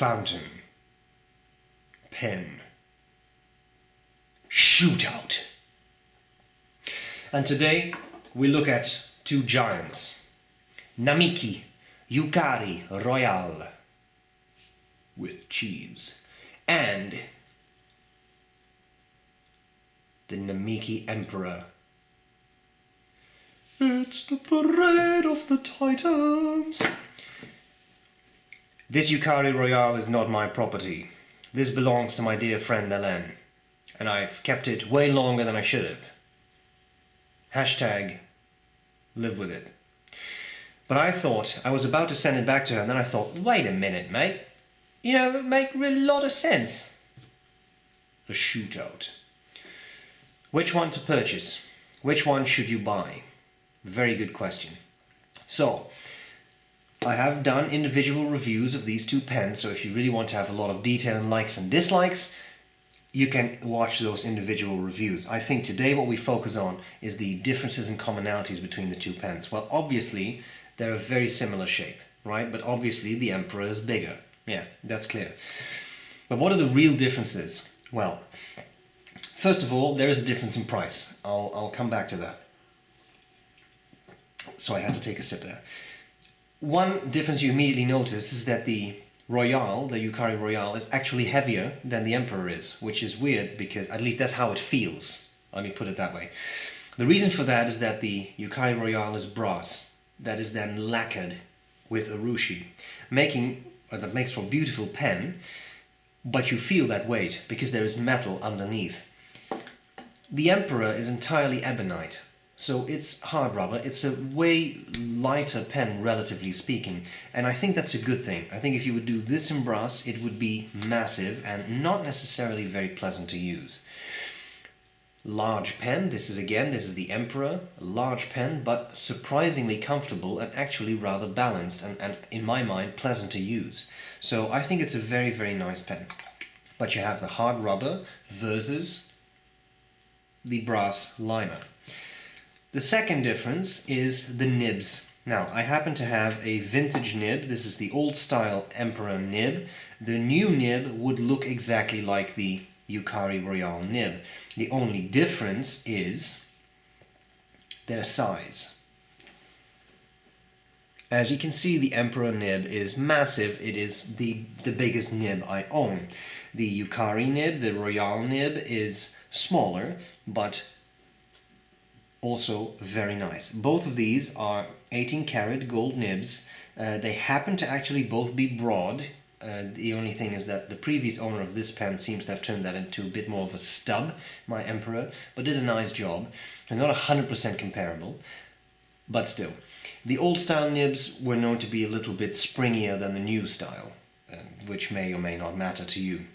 fountain pen Shootout. And today we look at two giants, Namiki Yukari Royale with cheese and the Namiki Emperor. It's the parade of the Titans. This Yukari Royale is not my property. This belongs to my dear friend Ellen, and I've kept it way longer than I should have. Hashtag live with it. But I thought, I was about to send it back to her, and then I thought, wait a minute, mate. You know, it would make really a lot of sense. A Shootout. Which one to purchase? Which one should you buy? Very good question. So, I have done individual reviews of these two pens, so if you really want to have a lot of detail and likes and dislikes, you can watch those individual reviews. I think today what we focus on is the differences and commonalities between the two pens. Well, obviously, they're a very similar shape, right? But obviously the Emperor is bigger. Yeah, that's clear. But what are the real differences? Well, first of all, there is a difference in price. I'll come back to that. So I had to take a sip there. One difference you immediately notice is that the Royale, the Yukari Royale, is actually heavier than the Emperor is, which is weird because at least that's how it feels. Let me put it that way. The reason for that is that the Yukari Royale is brass that is then lacquered with urushi, that makes for a beautiful pen, but you feel that weight because there is metal underneath. The Emperor is entirely ebonite, so it's hard rubber. It's a way lighter pen, relatively speaking, and I think that's a good thing. I think if you would do this in brass, it would be massive and not necessarily very pleasant to use. Large pen, this is the Emperor, large pen, but surprisingly comfortable and actually rather balanced and in my mind, pleasant to use. So I think it's a very, very nice pen. But you have the hard rubber versus the brass liner. The second difference is the nibs. Now, I happen to have a vintage nib. This is the old style Emperor nib. The new nib would look exactly like the Yukari Royale nib. The only difference is their size. As you can see, the Emperor nib is massive. It is the biggest nib I own. The Yukari nib, the Royale nib, is smaller, but also very nice. Both of these are 18 karat gold nibs. They happen to actually both be broad. The only thing is that the previous owner of this pen seems to have turned that into a bit more of a stub, my Emperor, but did a nice job. They're not 100% comparable, but still. The old style nibs were known to be a little bit springier than the new style, which may or may not matter to you.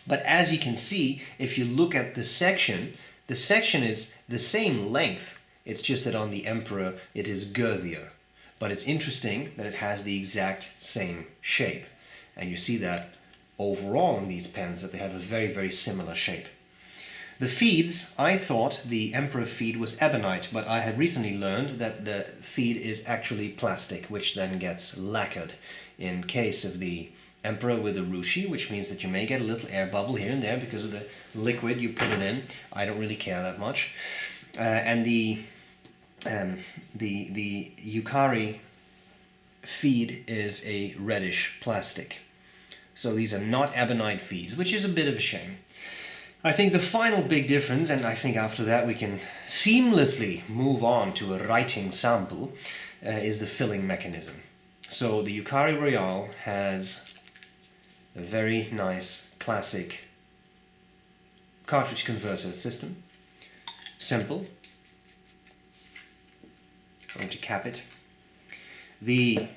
But as you can see, if you look at the section is the same length. It's just that on the Emperor it is girthier. But it's interesting that it has the exact same shape. And you see that overall in these pens that they have a very, very similar shape. The feeds, I thought the Emperor feed was ebonite, but I had recently learned that the feed is actually plastic, which then gets lacquered. In case of the Emperor with urushi, which means that you may get a little air bubble here and there because of the liquid you put it in. I don't really care that much. And the Yukari feed is a reddish plastic. So these are not ebonite feeds, which is a bit of a shame. I think the final big difference, and I think after that we can seamlessly move on to a writing sample, is the filling mechanism. So the Yukari Royale has a very nice classic cartridge converter system. Simple. I'm going to cap it. The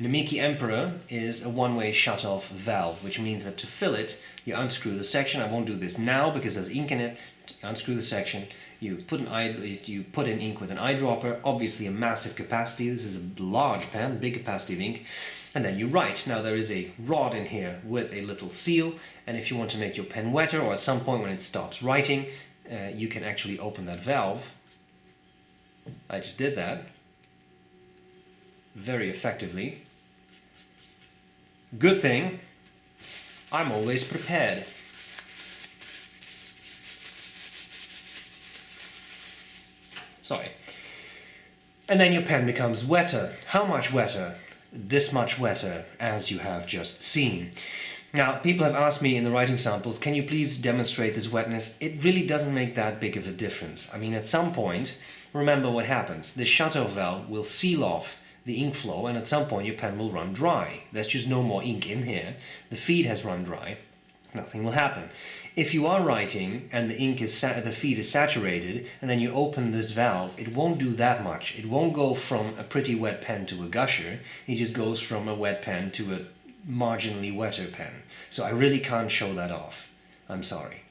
Namiki Emperor is a one-way shut-off valve, which means that to fill it, you unscrew the section. I won't do this now because there's ink in it. You unscrew the section, you put in ink with an eyedropper, obviously a massive capacity. This is a large pen, big capacity of ink. And then you write. Now there is a rod in here with a little seal, and if you want to make your pen wetter, or at some point when it stops writing, you can actually open that valve. I just did that very effectively. Good thing, I'm always prepared. Sorry. And then your pen becomes wetter. How much wetter? This much wetter, as you have just seen. Now, people have asked me in the writing samples, can you please demonstrate this wetness? It really doesn't make that big of a difference. I mean, at some point, remember what happens. The shutoff valve will seal off the ink flow, and at some point your pen will run dry. There's just no more ink in here. The feed has run dry. Nothing will happen. If you are writing and the feed is saturated, and then you open this valve, it won't do that much. It won't go from a pretty wet pen to a gusher. It just goes from a wet pen to a marginally wetter pen. So I really can't show that off. I'm sorry.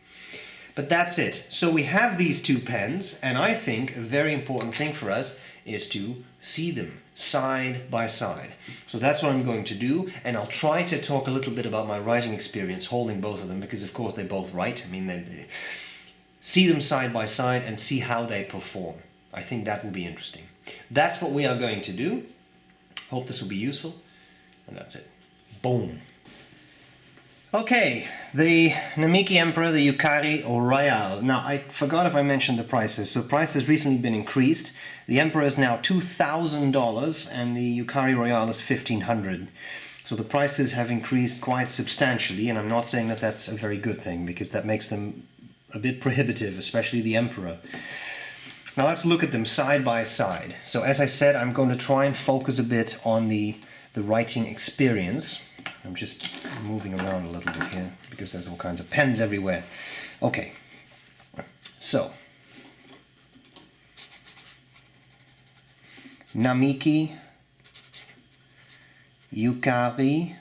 But that's it. So we have these two pens, and I think a very important thing for us is to see them side by side. So that's what I'm going to do, and I'll try to talk a little bit about my writing experience holding both of them, because of course they both write. I mean, they see them side by side and see how they perform. I think that will be interesting. That's what we are going to do. Hope this will be useful, and that's it. Boom. Okay, the Namiki Emperor, the Yukari Royale. Now, I forgot if I mentioned the prices. So the price has recently been increased. The Emperor is now $2,000 and the Yukari Royale is $1,500. So the prices have increased quite substantially, and I'm not saying that that's a very good thing, because that makes them a bit prohibitive, especially the Emperor. Now let's look at them side by side. So as I said, I'm going to try and focus a bit on the writing experience. I'm just moving around a little bit here because there's all kinds of pens everywhere. Okay, so Namiki Yukari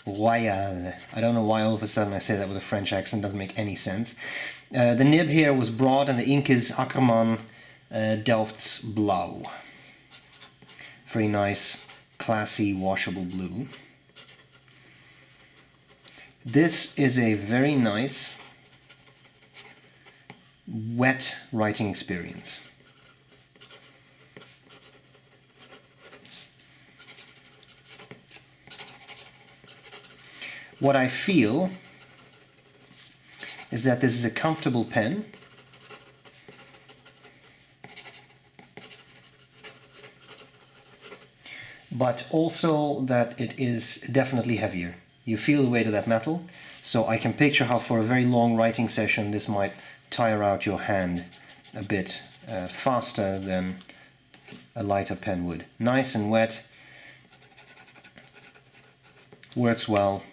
Royale. I don't know why all of a sudden I say that with a French accent, doesn't make any sense. The nib here was broad and the ink is Ackerman Delft's Blauw. Very nice, classy, washable blue. This is a very nice wet writing experience. What I feel is that this is a comfortable pen. But also that it is definitely heavier. You feel the weight of that metal, so I can picture how for a very long writing session this might tire out your hand a bit faster than a lighter pen would. Nice and wet, works well,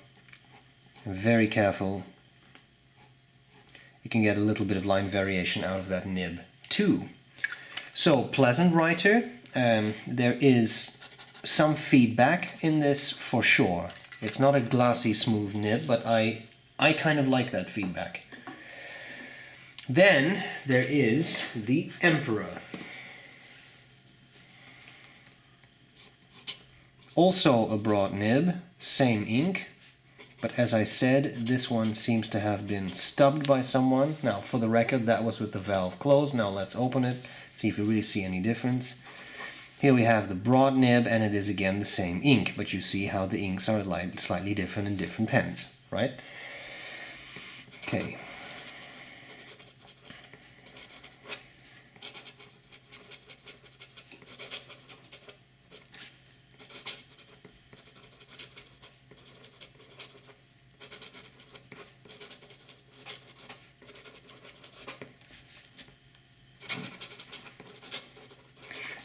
very careful. You can get a little bit of line variation out of that nib too. So, pleasant writer. There is some feedback in this for sure. It's not a glossy, smooth nib, but I kind of like that feedback. Then there is the Emperor. Also a broad nib, same ink, but as I said, this one seems to have been stubbed by someone. Now, for the record, that was with the valve closed. Now let's open it, see if we really see any difference. Here we have the broad nib, and it is again the same ink, but you see how the inks are slightly different in different pens, right? Okay.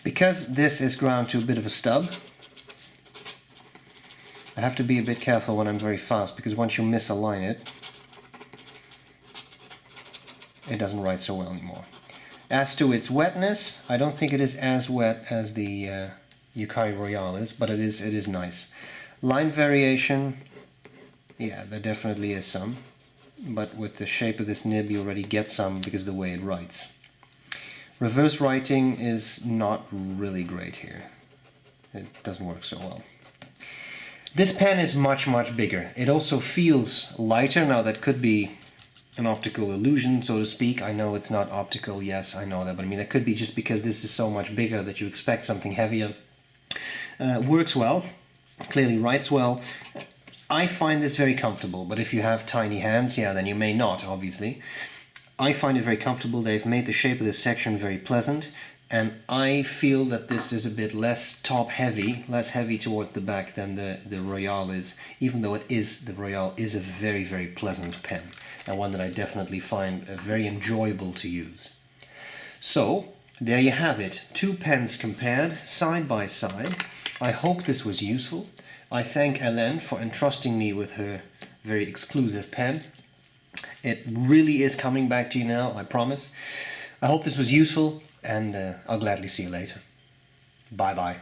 Because this is ground to a bit of a stub, I have to be a bit careful when I'm very fast, because once you misalign it, it doesn't write so well anymore. As to its wetness, I don't think it is as wet as the Yukari Royale is, but it is nice. Line variation, yeah, there definitely is some, but with the shape of this nib you already get some because of the way it writes. Reverse writing is not really great here. It doesn't work so well. This pen is much, much bigger. It also feels lighter. Now that could be an optical illusion, so to speak. I know it's not optical, yes, I know that, but I mean, it could be just because this is so much bigger that you expect something heavier. Works well, clearly writes well. I find this very comfortable, but if you have tiny hands, yeah, then you may not, obviously. I find it very comfortable. They've made the shape of this section very pleasant, and I feel that this is a bit less top heavy, less heavy towards the back than the Royale is, even though the Royale is a very, very pleasant pen, and one that I definitely find very enjoyable to use. So, there you have it. Two pens compared, side by side. I hope this was useful. I thank Hélène for entrusting me with her very exclusive pen. It really is coming back to you now, I promise. I hope this was useful, and I'll gladly see you later. Bye bye.